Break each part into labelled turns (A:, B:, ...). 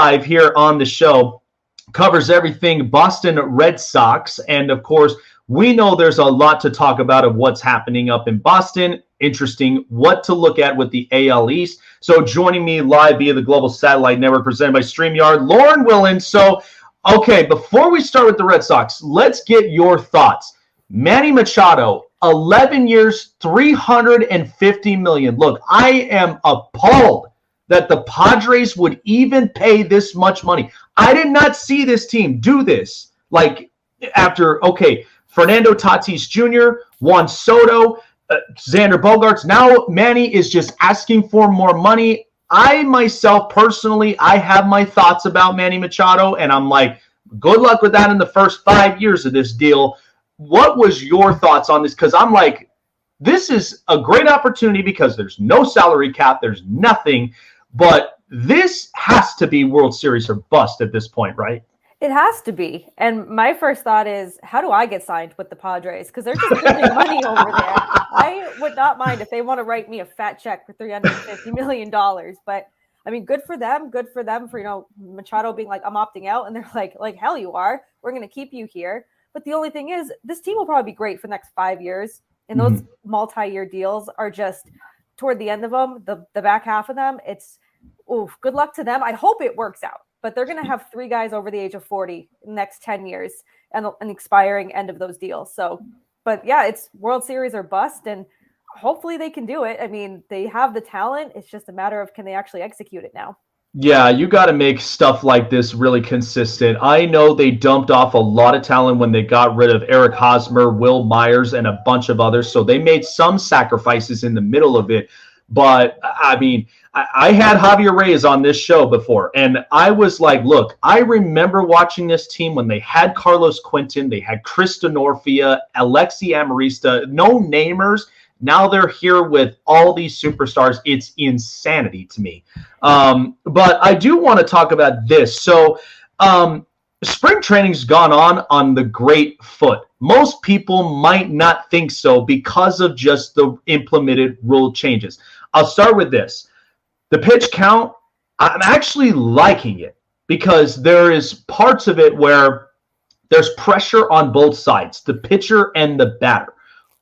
A: 5 here on the show covers everything Boston Red Sox. And of course, we know there's a lot to talk about of what's happening up in Boston. Interesting what to look at with the AL East. So joining me live via the Global Satellite Network presented by StreamYard, Lauren Willand. So, okay, before we start with the Red Sox, let's get your thoughts. Manny Machado, 11 years, $350 million. Look, I am appalled that the Padres would even pay this much money. I did not see this team do this. Like, after, okay, Fernando Tatis Jr., Juan Soto, Xander Boegarts. Now Manny is just asking for more money. I myself, personally, I have my thoughts about Manny Machado, and I'm like, good luck with that in the first 5 years of this deal. What was your thoughts on this? Because I'm like, this is a great opportunity because there's no salary cap, there's nothing, but this has to be World Series or bust at this point, right?
B: It has to be. And my first thought is, how do I get signed with the Padres? Because they're just printing money over there. I would not mind if they want to write me a fat check for $350 million. But, I mean, good for them. Good for them for, Machado being like, I'm opting out. And they're like hell you are. We're going to keep you here. But the only thing is, this team will probably be great for the next 5 years. And those multi-year deals are just toward the end of them, the back half of them. It's, good luck to them. I hope it works out. But they're going to have 3 guys over the age of 40 in the next 10 years and an expiring end of those deals. So, but yeah, it's World Series or bust, and hopefully they can do it. I mean, they have the talent. It's just a matter of can they actually execute it now?
A: Yeah, you got to make stuff like this really consistent. I know they dumped off a lot of talent when they got rid of Eric Hosmer, Will Myers, and a bunch of others. So they made some sacrifices in the middle of it. But, I mean, I had Javier Reyes on this show before, and I was like, look, I remember watching this team when they had Carlos Quentin, they had Chris Denorfia, Alexi Amarista, no namers. Now they're here with all these superstars. It's insanity to me. But I do want to talk about this. So spring training's gone on the great foot. Most people might not think so because of just the implemented rule changes. I'll start with this. The pitch count, I'm actually liking it because there is parts of it where there's pressure on both sides, the pitcher and the batter.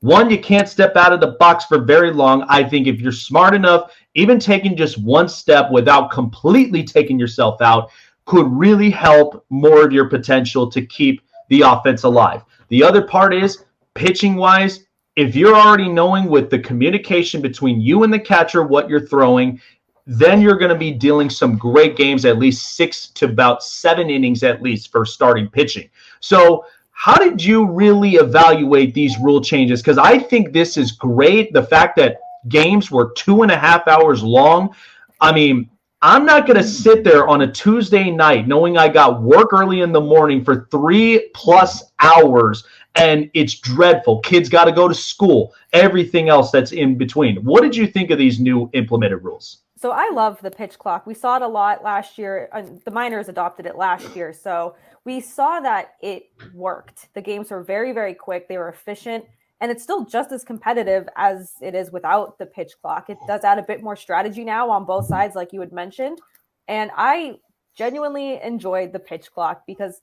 A: One, you can't step out of the box for very long. I think if you're smart enough, even taking just one step without completely taking yourself out could really help more of your potential to keep the offense alive. The other part is, pitching-wise, if you're already knowing with the communication between you and the catcher what you're throwing, then you're going to be dealing some great games, at least 6 to about 7 innings at least for starting pitching. So how did you really evaluate these rule changes? Because I think this is great. The fact that games were 2.5 hours long. I mean, I'm not going to sit there on a Tuesday night knowing I got work early in the morning for 3+ hours, and it's dreadful. Kids got to go to school, everything else that's in between. What did you think of these new implemented rules?
B: So I love the pitch clock. We saw it a lot last year. The minors adopted it last year. So we saw that it worked. The games were very, very quick. They were efficient. And it's still just as competitive as it is without the pitch clock. It does add a bit more strategy now on both sides, like you had mentioned. And I genuinely enjoyed the pitch clock because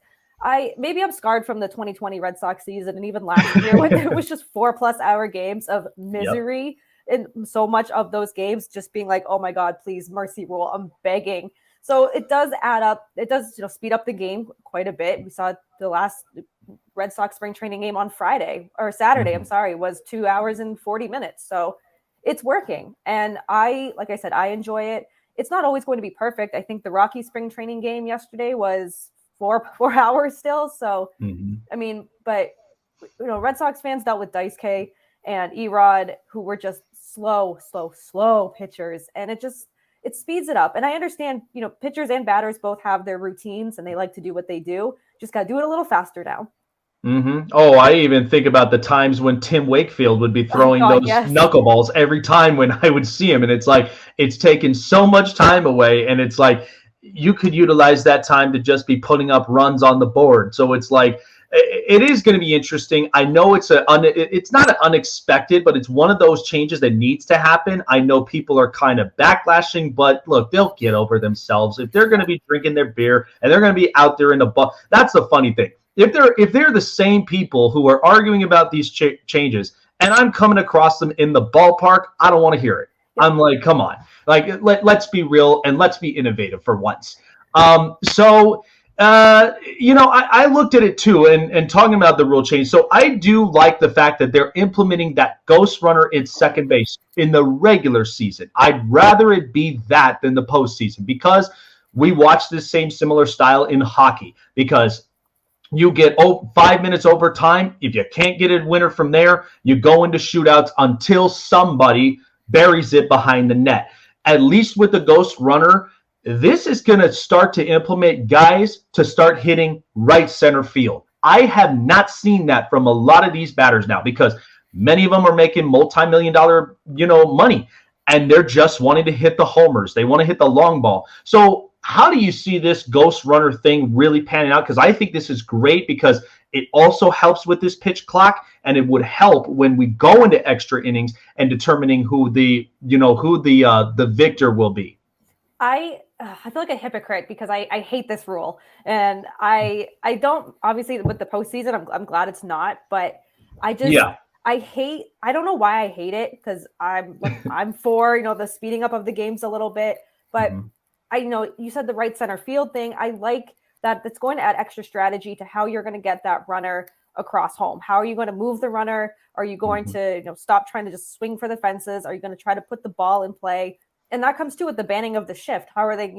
B: maybe I'm scarred from the 2020 Red Sox season and even last year when it was just 4+ hour games of misery. Yep. And so much of those games just being like, oh my God, please, mercy rule, I'm begging. So it does add up. It does, speed up the game quite a bit. We saw the last Red Sox spring training game on Saturday, was 2 hours and 40 minutes. So it's working. And like I said, I enjoy it. It's not always going to be perfect. I think the Rocky spring training game yesterday was 4 hours still. So, I mean, but, Red Sox fans dealt with Dice K and Erod, who were just slow pitchers. And it speeds it up. And I understand, pitchers and batters both have their routines and they like to do what they do. Just got to do it a little faster now.
A: Oh, I even think about the times when Tim Wakefield would be throwing those knuckleballs every time when I would see him. And it's like, it's taken so much time away. And it's like, you could utilize that time to just be putting up runs on the board. So it's like, it is going to be interesting. I know it's not an unexpected, but it's one of those changes that needs to happen. I know people are kind of backlashing, but look, they'll get over themselves. If they're going to be drinking their beer and they're going to be out there in the ball, that's the funny thing. If they're the same people who are arguing about these changes, and I'm coming across them in the ballpark, I don't want to hear it. I'm like, come on, like let's be real and let's be innovative for once. I looked at it too, and talking about the rule change. So I do like the fact that they're implementing that ghost runner in second base in the regular season. I'd rather it be that than the postseason, because we watch this same similar style in hockey, because you get 5 minutes overtime. If you can't get a winner from there, you go into shootouts until somebody buries it behind the net. At least with the ghost runner, this is going to start to implement guys to start hitting right center field. I have not seen that from a lot of these batters now, because many of them are making multi-million-dollar, money, and they're just wanting to hit the homers. They want to hit the long ball. So how do you see this ghost runner thing really panning out? Because I think this is great, because it also helps with this pitch clock, and it would help when we go into extra innings and determining who the victor will be.
B: I feel like a hypocrite, because I hate this rule, and I don't, obviously with the postseason, I'm glad it's not, but I don't know why I hate it, because I'm for, the speeding up of the games a little bit, but you said the right center field thing. I like that it's going to add extra strategy to how you're going to get that runner across home. How are you going to move the runner? Are you going to stop trying to just swing for the fences? Are you going to try to put the ball in play? And that comes too with the banning of the shift. How are they,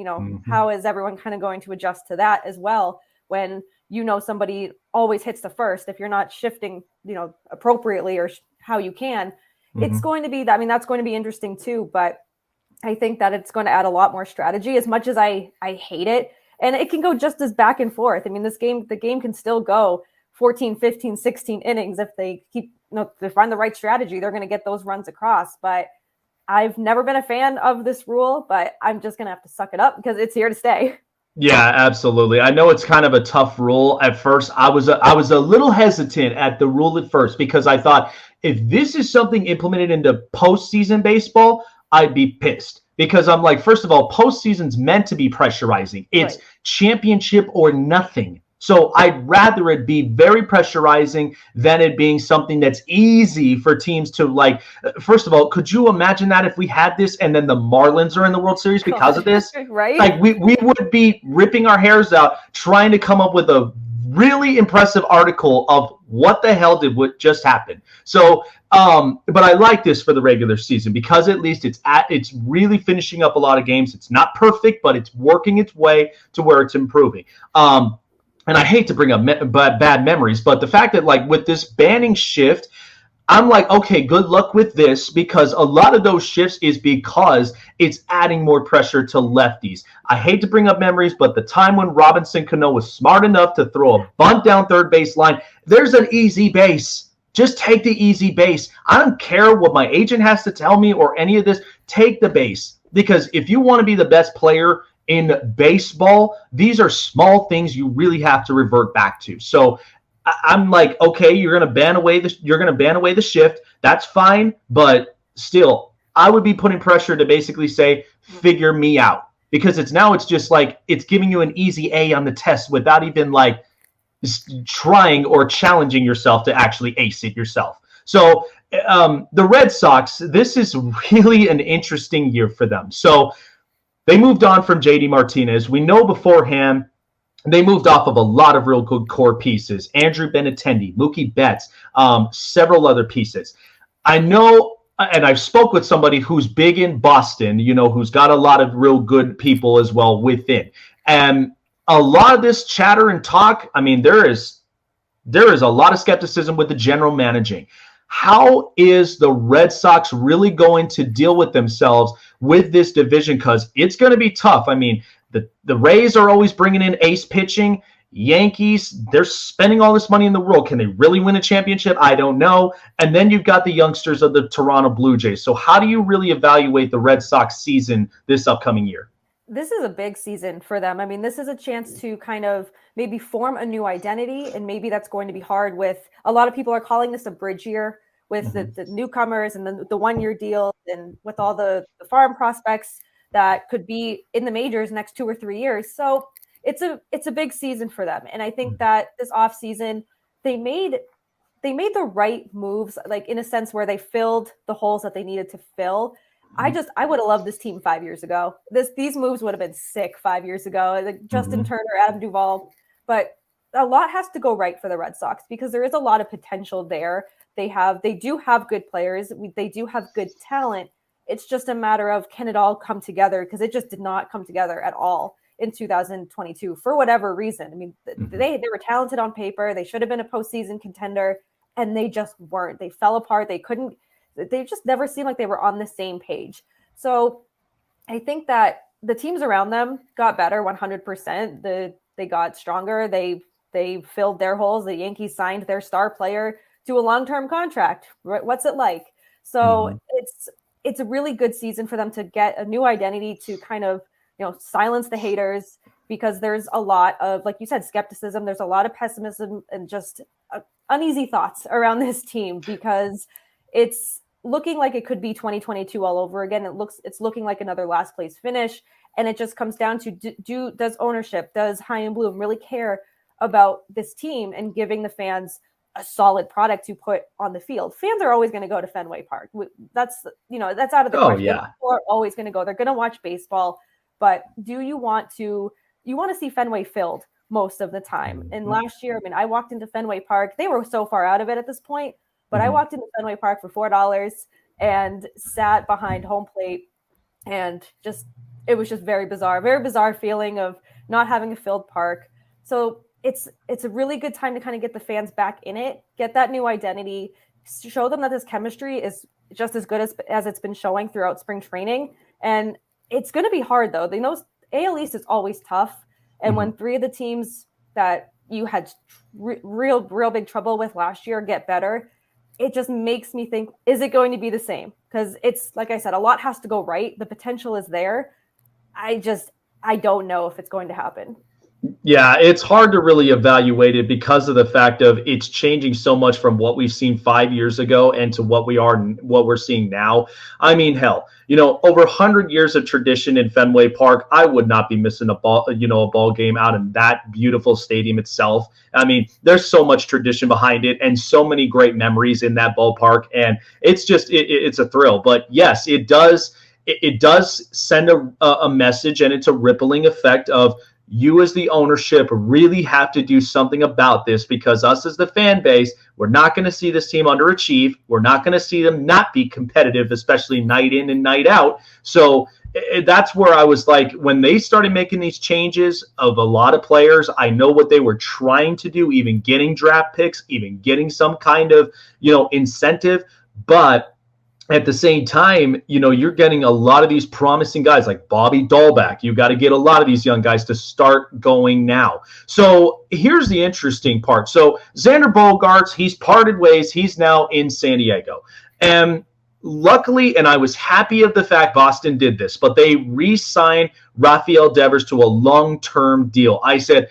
B: how is everyone kind of going to adjust to that as well, when somebody always hits the first? If you're not shifting, appropriately or how you can, it's going to be that. I mean, that's going to be interesting too. But I think that it's going to add a lot more strategy, as much as I hate it. And it can go just as back and forth. I mean, the game can still go 14, 15, 16 innings. If they keep, they find the right strategy, they're going to get those runs across. But I've never been a fan of this rule, but I'm just going to have to suck it up, because it's here to stay.
A: Yeah, absolutely. I know it's kind of a tough rule at first. I was a little hesitant at the rule at first, because I thought, if this is something implemented into postseason baseball, I'd be pissed. Because I'm like, first of all, postseason's meant to be pressurizing. It's championship or nothing. So I'd rather it be very pressurizing than it being something that's easy for teams to first of all, could you imagine that if we had this and then the Marlins are in the World Series because of this?
B: Right.
A: Like we would be ripping our hairs out trying to come up with a really impressive article of what the hell did what just happened. So, but I like this for the regular season, because at least it's really finishing up a lot of games. It's not perfect, but it's working its way to where it's improving. And I hate to bring up bad memories, but the fact that with this banning shift, I'm like, okay, good luck with this, because a lot of those shifts is because it's adding more pressure to lefties. I hate to bring up memories, but the time when Robinson Cano was smart enough to throw a bunt down third base line, there's an easy base. Just take the easy base. I don't care what my agent has to tell me or any of this. Take the base, because if you want to be the best player in baseball, these are small things you really have to revert back to. So I'm like, okay, you're going to ban away the shift. That's fine, but still, I would be putting pressure to basically say, figure me out, because it's just it's giving you an easy A on the test without even trying or challenging yourself to actually ace it yourself. So the Red Sox, this is really an interesting year for them. So they moved on from JD Martinez. We know beforehand they moved off of a lot of real good core pieces. Andrew Benintendi, Mookie Betts, several other pieces. I know, and I've spoke with somebody who's big in Boston, who's got a lot of real good people as well within. And a lot of this chatter and talk, I mean, there is a lot of skepticism with the general managing. How is the Red Sox really going to deal with themselves with this division? Because it's going to be tough. I mean, the Rays are always bringing in ace pitching. Yankees, they're spending all this money in the world. Can they really win a championship? I don't know. And then you've got the youngsters of the Toronto Blue Jays. So how do you really evaluate the Red Sox season this upcoming year?
B: this is a big season for them. I mean, this is a chance to kind of maybe form a new identity, and maybe that's going to be hard with a lot of people are calling this a bridge year with the newcomers and the 1-year deal and with all the farm prospects that could be in the majors next 2 or 3 years. So it's a big season for them. And I think that this off season, they made the right moves, like in a sense where they filled the holes that they needed to fill. I would have loved this team 5 years ago. These moves would have been sick 5 years ago. Like Justin Turner, Adam Duvall, but a lot has to go right for the Red Sox because there is a lot of potential there. They do have good players. They do have good talent. It's just a matter of can it all come together, because it just did not come together at all in 2022 for whatever reason. I mean, they were talented on paper. They should have been a postseason contender, and they just weren't. They fell apart. They just never seemed like they were on the same page. So I think that the teams around them got better 100%. They got stronger. They filled their holes. The Yankees signed their star player to a long-term contract. What's it like? So it's a really good season for them to get a new identity, to kind of, silence the haters, because there's a lot of, like you said, skepticism. There's a lot of pessimism and just uneasy thoughts around this team, because it's looking like it could be 2022 all over again. It's looking like another last place finish. And it just comes down to does ownership, does Chaim Bloom really care about this team and giving the fans a solid product to put on the field? Fans are always going to go to Fenway Park. That's out of the question.
A: Yeah.
B: People are always going to go. They're going to watch baseball, but do you want to see Fenway filled most of the time? And last year, I mean, I walked into Fenway Park. They were so far out of it at this point, but I walked into Fenway Park for $4 and sat behind home plate, and it was just very bizarre feeling of not having a filled park. So it's a really good time to kind of get the fans back in it, get that new identity, show them that this chemistry is just as good as it's been showing throughout spring training. And it's going to be hard, though. They know AL East is always tough. And when three of the teams that you had real big trouble with last year get better, it just makes me think, is it going to be the same? Because it's, like I said, a lot has to go right. The potential is there. I don't know if it's going to happen.
A: Yeah, it's hard to really evaluate it because of the fact of it's changing so much from what we've seen 5 years ago and to what we're seeing now. I mean, hell, over 100 years of tradition in Fenway Park, I would not be missing a ball game out in that beautiful stadium itself. I mean, there's so much tradition behind it and so many great memories in that ballpark, and it's just it's a thrill. But yes, it does send a message, and it's a rippling effect of you as the ownership really have to do something about this, because us as the fan base, we're not going to see this team underachieve. We're not going to see them not be competitive, especially night in and night out. So that's where I was like, when they started making these changes of a lot of players, I know what they were trying to do, even getting draft picks, even getting some kind of, incentive. But at the same time, you're getting a lot of these promising guys like Bobby Dahlback. You got to get a lot of these young guys to start going now. So here's the interesting part. So Xander Boegarts, he's parted ways. He's now in San Diego. And luckily, and I was happy of the fact Boston did this, but they re-signed Rafael Devers to a long-term deal. I said,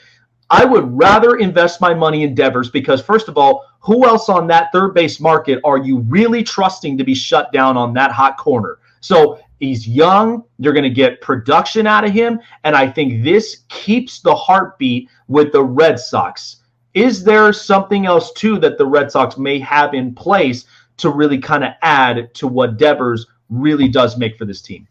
A: I would rather invest my money in Devers because, first of all, who else on that third base market are you really trusting to be shut down on that hot corner? So he's young. You're going to get production out of him. And I think this keeps the heartbeat with the Red Sox. Is there something else, too, that the Red Sox may have in place to really kind of add to what Devers really does make for this team?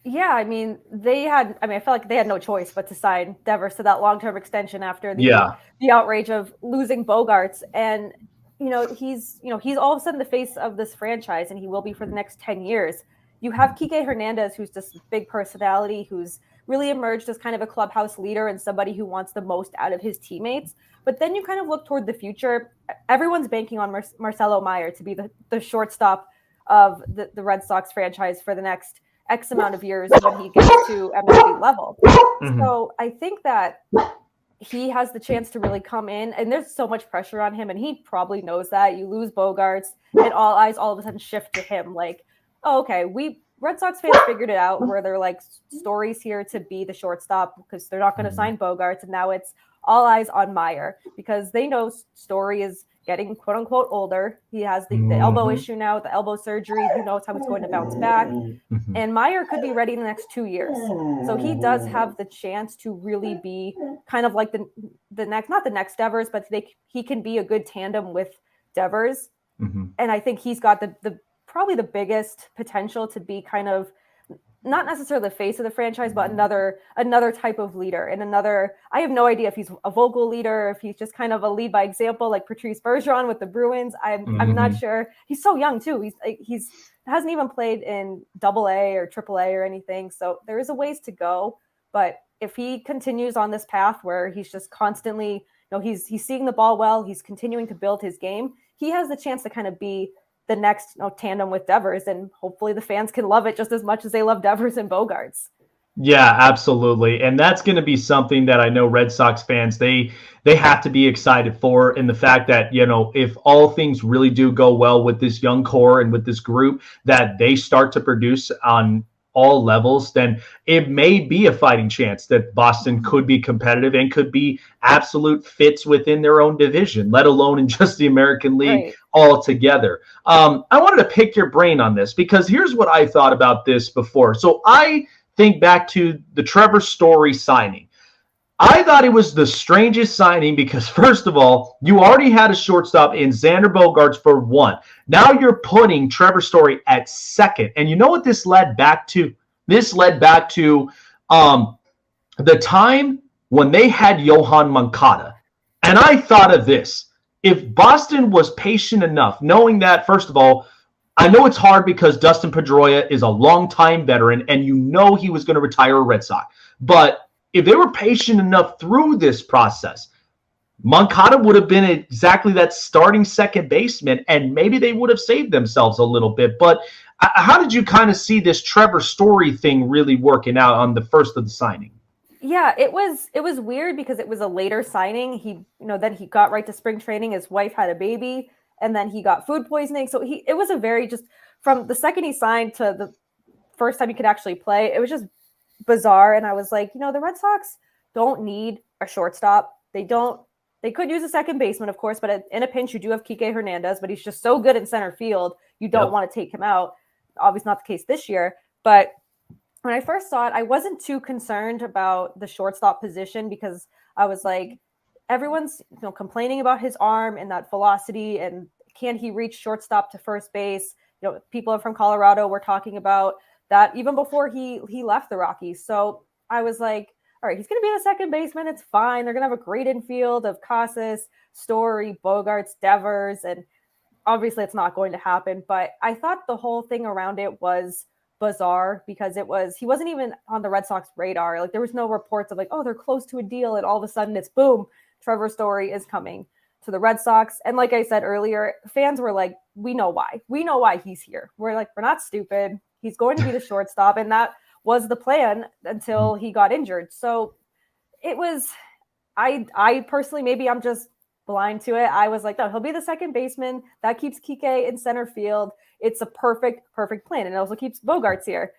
B: Yeah, I mean, I felt like they had no choice but to sign Devers to that long-term extension after the outrage of losing Boegarts. And, he's all of a sudden the face of this franchise, and he will be for the next 10 years. You have Kike Hernandez, who's this big personality, who's really emerged as kind of a clubhouse leader and somebody who wants the most out of his teammates. But then you kind of look toward the future. Everyone's banking on Marcelo Meyer to be the shortstop of the Red Sox franchise for the next X amount of years when he gets to MLB level. So I think that he has the chance to really come in, and there's so much pressure on him, and he probably knows that. You lose Boegarts, and all eyes all of a sudden shift to him. Like, oh, okay, we Red Sox fans figured it out where they're like, Story's here to be the shortstop because they're not going to sign Boegarts, and now it's all eyes on Meyer because they know Story is getting quote unquote older. He has the elbow issue now, the elbow surgery. Who knows how it's going to bounce back? And Meyer could be ready in the next 2 years. So he does have the chance to really be kind of like the next, not the next Devers, but he can be a good tandem with Devers. And I think he's got the probably the biggest potential to be kind of not necessarily the face of the franchise, but another type of leader and I have no idea if he's a vocal leader, if he's just kind of a lead by example, like Patrice Bergeron with the Bruins. I'm not sure. He's so young too. He's hasn't even played in AA or AAA or anything. So there is a ways to go, but if he continues on this path where he's just constantly, he's seeing the ball well, he's continuing to build his game, he has the chance to kind of be the next tandem with Devers, and hopefully the fans can love it just as much as they love Devers and Boegarts.
A: Yeah, absolutely. And that's going to be something that I know Red Sox fans, they have to be excited for, in the fact that, if all things really do go well with this young core and with this group, that they start to produce on all levels, then it may be a fighting chance that Boston could be competitive and could be absolute fits within their own division, let alone in just the American League altogether. I wanted to pick your brain on this because here's what I thought about this before. So I think back to the Trevor Story signing. I thought it was the strangest signing because, first of all, you already had a shortstop in Xander Boegarts for one. Now you're putting Trevor Story at second. And you know what this led back to? This led back to the time when they had Yohan Moncada. And I thought of this. If Boston was patient enough, knowing that, first of all, I know it's hard because Dustin Pedroia is a longtime veteran, and he was going to retire a Red Sox. But if they were patient enough through this process, Moncada would have been exactly that starting second baseman, and maybe they would have saved themselves a little bit. But how did you kind of see this Trevor Story thing really working out on the first of the signing?
B: Yeah, it was weird because it was a later signing. Then he got right to spring training. His wife had a baby, and then he got food poisoning. So it was a very, just from the second he signed to the first time he could actually play, it was just bizarre. And I was like, the Red Sox don't need a shortstop. They could use a second baseman, of course, but in a pinch you do have Kike Hernandez, but he's just so good in center field, you don't want to take him out. Obviously not the case this year, but when I first saw it, I wasn't too concerned about the shortstop position because I was like, everyone's complaining about his arm and that velocity, and can he reach shortstop to first base? People from Colorado were talking about that even before he left the Rockies. So I was like, all right, he's going to be the second baseman. It's fine. They're going to have a great infield of Casas, Story, Boegarts, Devers, and obviously it's not going to happen. But I thought the whole thing around it was bizarre because he wasn't even on the Red Sox radar. Like there was no reports of like, oh, they're close to a deal, and all of a sudden it's boom, Trevor Story is coming to the Red Sox. And like I said earlier, fans were like, we know why he's here. We're like, we're not stupid. He's going to be the shortstop. And that was the plan until he got injured. So it was, I personally, maybe I'm just blind to it. I was like, no, he'll be the second baseman. That keeps Kike in center field. It's a perfect plan. And it also keeps Boegarts here.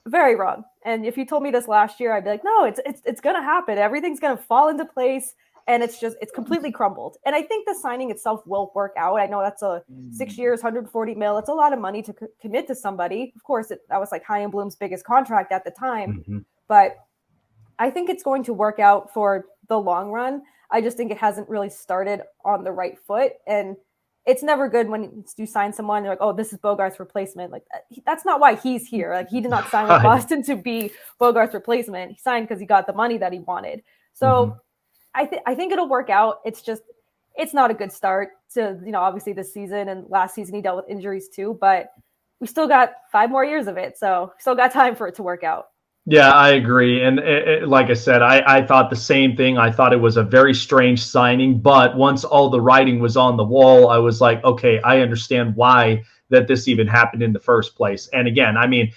B: Very wrong. And if you told me this last year, I'd be like, no, it's going to happen. Everything's going to fall into place. And it's completely crumbled. And I think the signing itself will work out. I know that's a 6 years, $140 million. It's a lot of money to commit to somebody. Of course, that was like Chaim Bloom's biggest contract at the time. But I think it's going to work out for the long run. I just think it hasn't really started on the right foot. And it's never good when you sign someone, you're like, oh, this is Boegarts' replacement. Like that's not why he's here. Like he did not sign with Boston to be Boegarts' replacement. He signed because he got the money that he wanted. So I think it'll work out. It's not a good start to, obviously this season, and last season he dealt with injuries too, but we still got 5 more years of it. So still got time for it to work out.
A: Yeah, I agree. And like I said, I thought the same thing. I thought it was a very strange signing, but once all the writing was on the wall, I was like, okay, I understand why that this even happened in the first place. And again, I mean,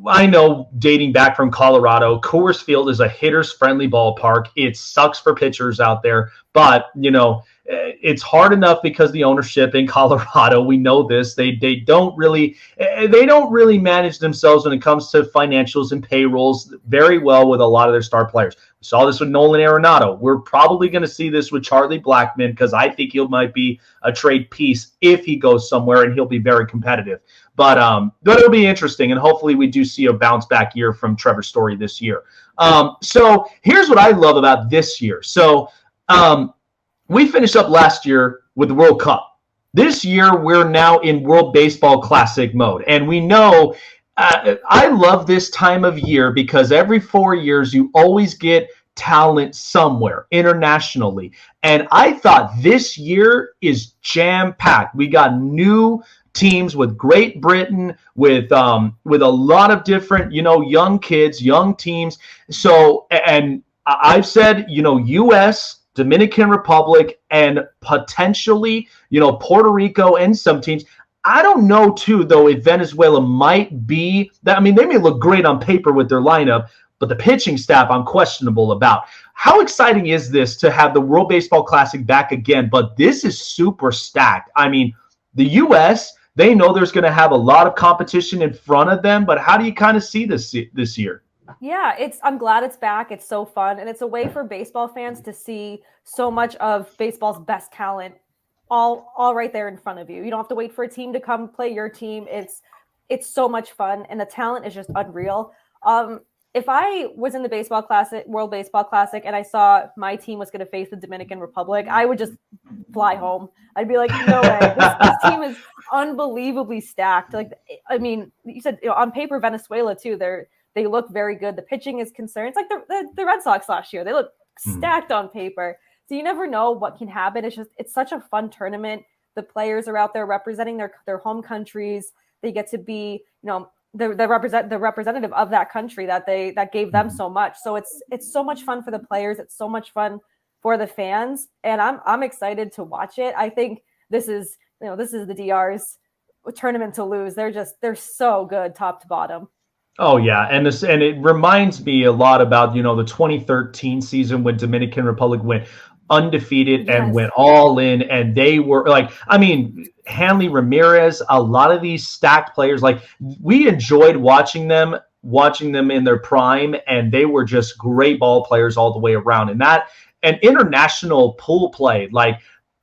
A: I know dating back from Colorado, Coors Field is a hitters-friendly ballpark. It sucks for pitchers out there, but, you know, it's hard enough because the ownership in Colorado, we know this, they don't really manage themselves when it comes to financials and payrolls very well with a lot of their star players. We saw this with Nolan Arenado. We're probably going to see this with Charlie Blackmon because I think he might be a trade piece if he goes somewhere, and he'll be very competitive. But it'll be interesting, and hopefully we do see a bounce back year from Trevor Story this year. So here's what I love about this year. So we finished up last year with the World Cup. This year, we're now in World Baseball Classic mode. And we know I love this time of year because every 4 years, you always get talent somewhere internationally. And I thought this year is jam-packed. We got new teams with Great Britain, with a lot of different, you know, young kids, young teams. So, and I've said, you know, U.S., Dominican Republic, and potentially, you know, Puerto Rico and some teams. I don't know, too, though, if Venezuela might be that. I mean, they may look great on paper with their lineup, but the pitching staff I'm questionable about. How exciting is this to have the World Baseball Classic back again? But this is super stacked. I mean, the U.S., they know there's going to have a lot of competition in front of them, but how do you kind of see this year?
B: Yeah, I'm glad it's back. It's so fun. And it's a way for baseball fans to see so much of baseball's best talent all right there in front of you. You don't have to wait for a team to come play your team. It's so much fun, and the talent is just unreal. If I was in the baseball classic, World Baseball Classic, and I saw my team was going to face the Dominican Republic, I would just fly home. I'd be like, no way. This team is unbelievably stacked. Like, I mean, you said, you know, on paper, Venezuela too. They look very good. The pitching is concerned. It's like the Red Sox last year. They look stacked on paper. So you never know what can happen. It's such a fun tournament. The players are out there representing their home countries. They get to be, you know, the representative of that country that gave them so much. So it's so much fun for the players. It's so much fun for the fans, and I'm excited to watch it. I think this is the DR's tournament to lose. They're so good top to bottom.
A: Oh yeah, and it reminds me a lot about, you know, the 2013 season when Dominican Republic went undefeated and went all in, and they were like, I mean, Hanley Ramirez, a lot of these stacked players, like we enjoyed watching them in their prime, and they were just great ball players all the way around. And international pool play, like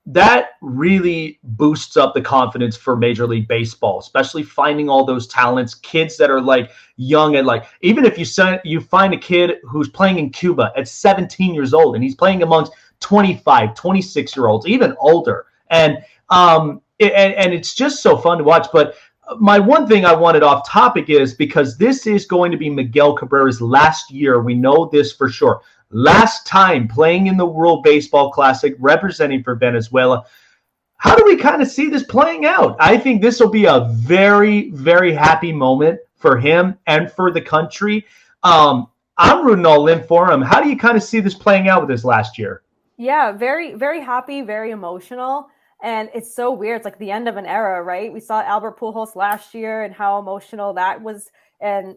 A: that really boosts up the confidence for Major League Baseball, especially finding all those talents, kids that are like young, and like, even if you find a kid who's playing in Cuba at 17 years old and he's playing amongst 25, 26-year-olds, even older. And it's just so fun to watch. But my one thing I wanted off topic is, because this is going to be Miguel Cabrera's last year. We know this for sure. Last time playing in the World Baseball Classic, representing for Venezuela. How do we kind of see this playing out? I think this will be a very, very happy moment for him and for the country. I'm rooting all in for him. How do you kind of see this playing out with this last year?
B: Yeah, very, very happy, very emotional. And it's so weird. It's like the end of an era, right? We saw Albert Pujols last year and how emotional that was. And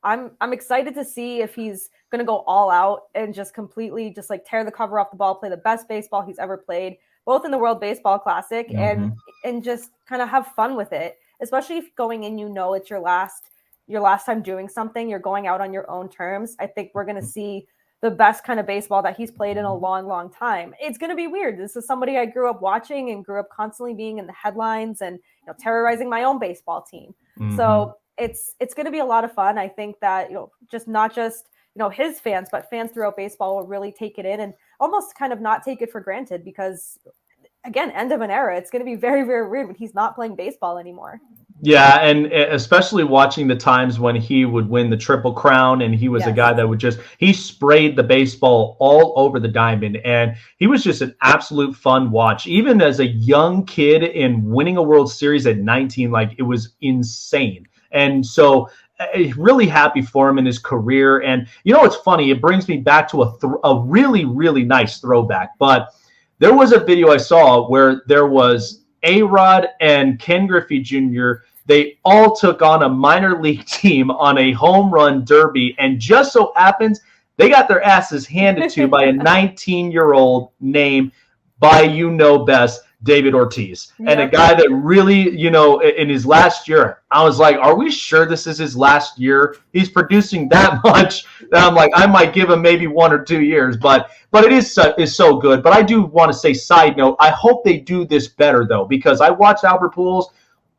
B: I'm excited to see if he's going to go all out and just completely just like tear the cover off the ball, play the best baseball he's ever played, both in the World Baseball Classic and just kind of have fun with it. Especially if going in, you know, it's your last time doing something, you're going out on your own terms. I think we're going to see the best kind of baseball that he's played in a long, long time. It's going to be weird. This is somebody I grew up watching and grew up constantly being in the headlines and, you know, terrorizing my own baseball team. So it's going to be a lot of fun. I think that, you know, not just, you know, his fans, but fans throughout baseball will really take it in and almost kind of not take it for granted because, again, end of an era. It's going to be very, very weird when he's not playing baseball anymore.
A: Yeah, and especially watching the times when he would win the Triple Crown, and he was a guy that he sprayed the baseball all over the diamond, and he was just an absolute fun watch. Even as a young kid in winning a World Series at 19, like, it was insane. And so really happy for him in his career. And, you know, it's funny, it brings me back to a really, really nice throwback. But there was a video I saw where there was A-Rod and Ken Griffey Jr., they all took on a minor league team on a home run derby, and just so happens they got their asses handed to by a 19-year-old named by best, David Ortiz. And a guy that really, in his last year, I was like, are we sure this is his last year? He's producing that much that I'm like, I might give him maybe 1 or 2 years, but it is so good. But I do want to say, side note, I hope they do this better, though, because I watched Albert Pujols.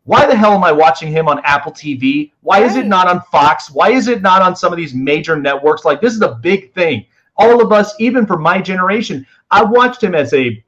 A: Why the hell am I watching him on Apple TV? Why is it not on Fox? Why is it not on some of these major networks? Like, this is a big thing. All of us, even for my generation, I watched him as a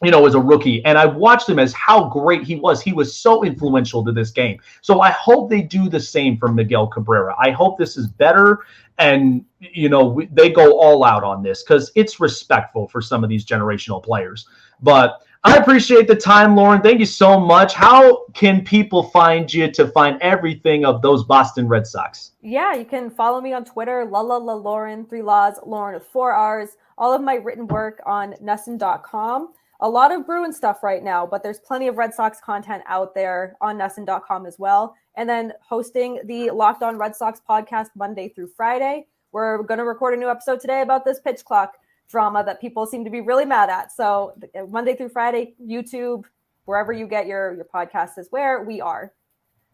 A: rookie, and I watched him as how great he was. He was so influential to this game. So I hope they do the same for Miguel Cabrera. I hope this is better, and, they go all out on this because it's respectful for some of these generational players. But I appreciate the time, Lauren. Thank you so much. How can people find you to find everything of those Boston Red Sox?
B: Yeah, you can follow me on Twitter, Lauren, 3 Laws, Lauren with 4 R's. All of my written work on NESN.com. A lot of Bruin stuff right now, but there's plenty of Red Sox content out there on NESN.com as well. And then hosting the Locked On Red Sox podcast Monday through Friday. We're going to record a new episode today about this pitch clock drama that people seem to be really mad at. So Monday through Friday, YouTube, wherever you get your podcasts is where we are.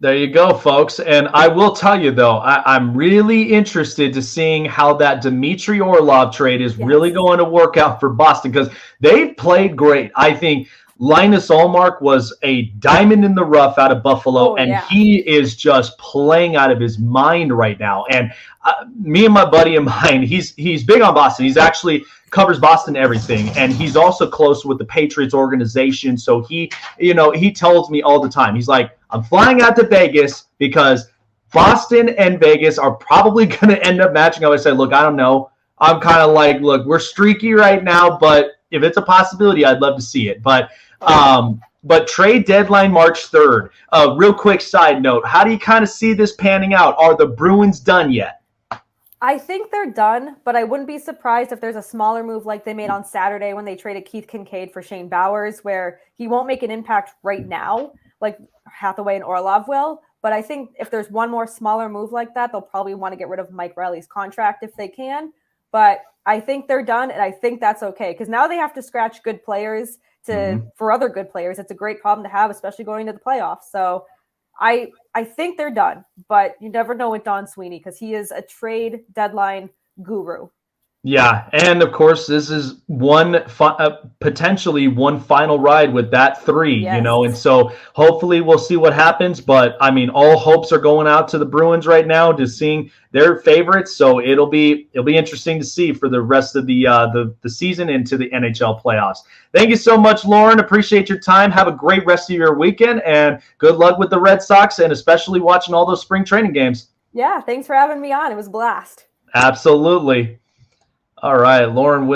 A: There you go, folks. And I will tell you, though, I'm really interested to seeing how that Dmitry Orlov trade is really going to work out for Boston, because they've played great. I think Linus Allmark was a diamond in the rough out of Buffalo, he is just playing out of his mind right now. And me and my buddy of mine, he's big on Boston. He's actually covers Boston everything, and he's also close with the Patriots organization. So he tells me all the time, he's like, I'm flying out to Vegas because Boston and Vegas are probably going to end up matching up. I said, look, I don't know. I'm kind of like, look, we're streaky right now, but if it's a possibility, I'd love to see it. But trade deadline March 3rd. Real quick side note, how do you kind of see this panning out? Are the Bruins done yet?
B: I think they're done, but I wouldn't be surprised if there's a smaller move like they made on Saturday when they traded Keith Kincaid for Shane Bowers, where he won't make an impact right now, like Hathaway and Orlov will. But I think if there's one more smaller move like that, they'll probably want to get rid of Mike Riley's contract if they can. But I think they're done, and I think that's okay, because now they have to scratch good players for other good players. It's a great problem to have, especially going to the playoffs. So I think they're done, but you never know with Don Sweeney, because he is a trade deadline guru.
A: Yeah, and of course, this is potentially one final ride with that 3, and so hopefully we'll see what happens. But I mean, all hopes are going out to the Bruins right now, to seeing their favorites. So it'll be interesting to see for the rest of the season into the NHL playoffs. Thank you so much, Lauren. Appreciate your time. Have a great rest of your weekend, and good luck with the Red Sox, and especially watching all those spring training games.
B: Yeah, thanks for having me on. It was a blast.
A: Absolutely. All right, Lauren.